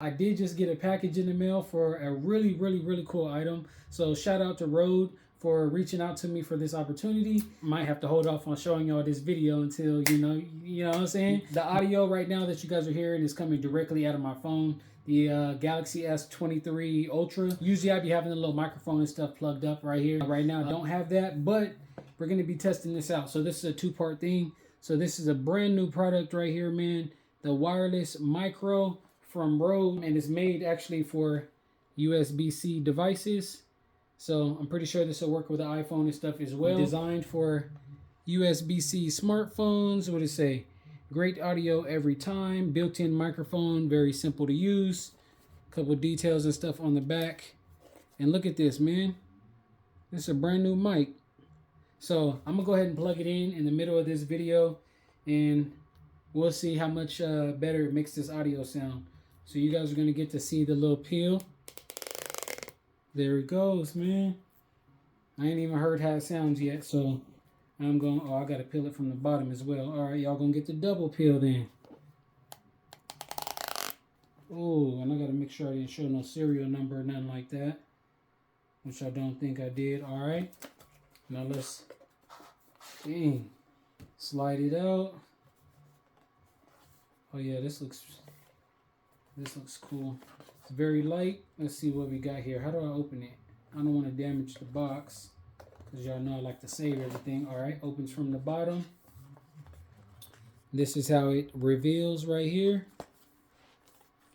I did just get a package in the mail for a really cool item. So shout out to Rode for reaching out to me for this opportunity. Might have to hold off on showing y'all this video until you know what I'm saying. The audio right now that you guys are hearing is coming directly out of my phone, the Galaxy S23 Ultra. Usually I'd be having a little microphone and stuff plugged up right here. Right now I don't have that, but we're gonna be testing this out. So this is a two-part thing. So this is a brand new product right here, man. The wireless micro from Rode, and it's made actually for USB-C devices. So I'm pretty sure this will work with the iPhone and stuff as well. Designed for USB-C smartphones. What does it say? Great audio every time. Built-in microphone, very simple to use. Couple details and stuff on the back. And look at this, man. This is a brand new mic. So I'm gonna go ahead and plug it in the middle of this video, and we'll see how much better it makes this audio sound. So you guys are gonna get to see the little peel. There it goes, man. I ain't even heard how it sounds yet, so I'm going, oh, I gotta peel it from the bottom as well. All right, y'all gonna get the double peel then. Oh, and I gotta make sure I didn't show no serial number or nothing like that, which I don't think I did. All right, now let's, dang, slide it out. Oh yeah, this looks cool. It's very light. Let's see what we got here. How do I open it? I don't want to damage the box because y'all know I like to save everything. All right, opens from the bottom. This is how it reveals right here.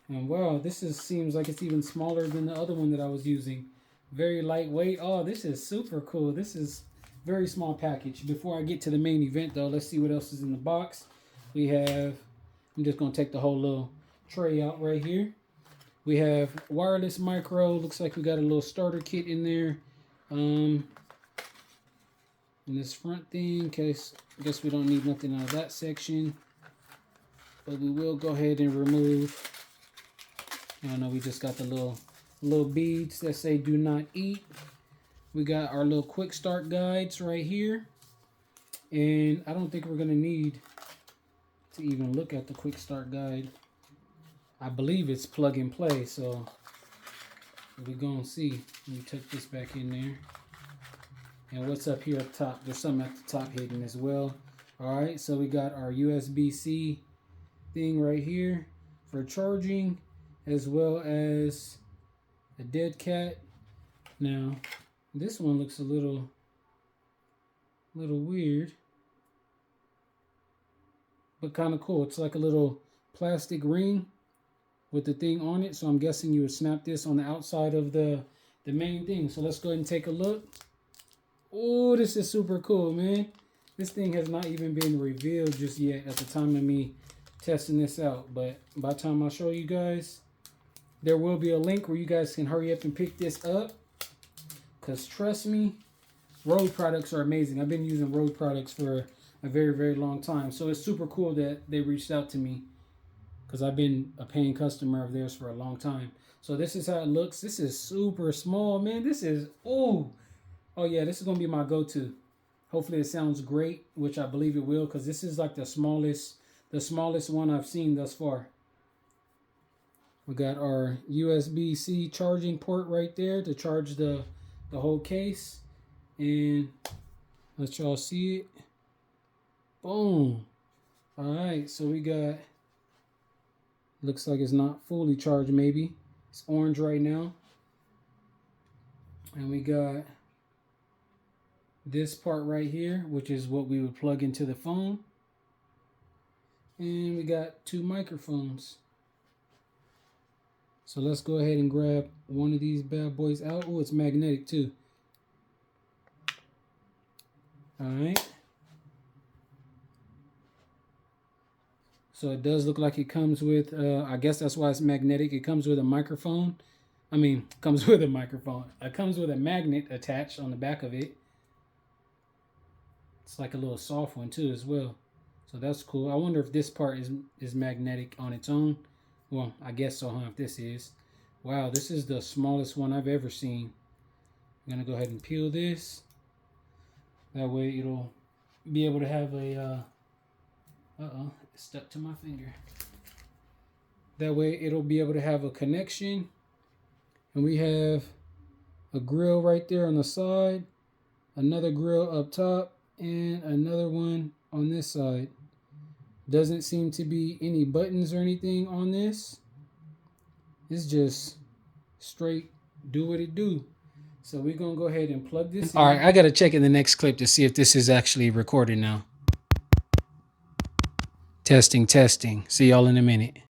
And wow, this seems like it's even smaller than the other one that I was using. Very lightweight. Oh, this is super cool. This is very small package. Before I get to the main event though, let's see what else is in the box. We have, I'm just gonna take the whole little tray out right here. We have wireless micro. Looks like we got a little starter kit in there. In this front thing, in case, I guess we don't need nothing out of that section. But we will go ahead and remove, I don't know, we just got the little beads that say do not eat. We got our little quick start guides right here. And I don't think we're gonna need to even look at the quick start guide. I believe it's plug and play, so we're gonna see. Let me tuck this back in there. And what's up here up top? There's something at the top hidden as well. All right, so we got our USB-C thing right here for charging, as well as a dead cat. Now, this one looks a little weird, but kind of cool. It's like a little plastic ring with the thing on it, so I'm guessing you would snap this on the outside of the main thing. So let's go ahead and take a look. Oh, this is super cool, man. This thing has not even been revealed just yet at the time of me testing this out, but by the time I show you guys, there will be a link where you guys can hurry up and pick this up, because trust me, Rode products are amazing. I've been using Rode products for a very long time, so it's super cool that they reached out to me, because I've been a paying customer of theirs for a long time. So this is how it looks. This is super small, man. This is, oh yeah, this is gonna be my go-to. Hopefully it sounds great, which I believe it will, because this is like the smallest one I've seen thus far. We got our USB-C charging port right there to charge the whole case, and let y'all see it. Boom. All right, so we got, looks like it's not fully charged, maybe. It's orange right now. And we got this part right here, which is what we would plug into the phone. And we got two microphones. So let's go ahead and grab one of these bad boys out. Oh, it's magnetic too. All right. So it does look like it comes with, I guess that's why it's magnetic. It comes with a microphone. I mean, comes with a microphone. It comes with a magnet attached on the back of it. It's like a little soft one too as well. So that's cool. I wonder if this part is magnetic on its own. Well, I guess so, huh, if this is. Wow, this is the smallest one I've ever seen. I'm gonna go ahead and peel this. That way it'll be able to have a, uh-oh, it stuck to my finger. That way it'll be able to have a connection. And we have a grill right there on the side, another grill up top, and another one on this side. Doesn't seem to be any buttons or anything on this. It's just straight do what it do. So we're going to go ahead and plug this in. All right, I got to check in the next clip to see if this is actually recorded now. Testing. See y'all in a minute.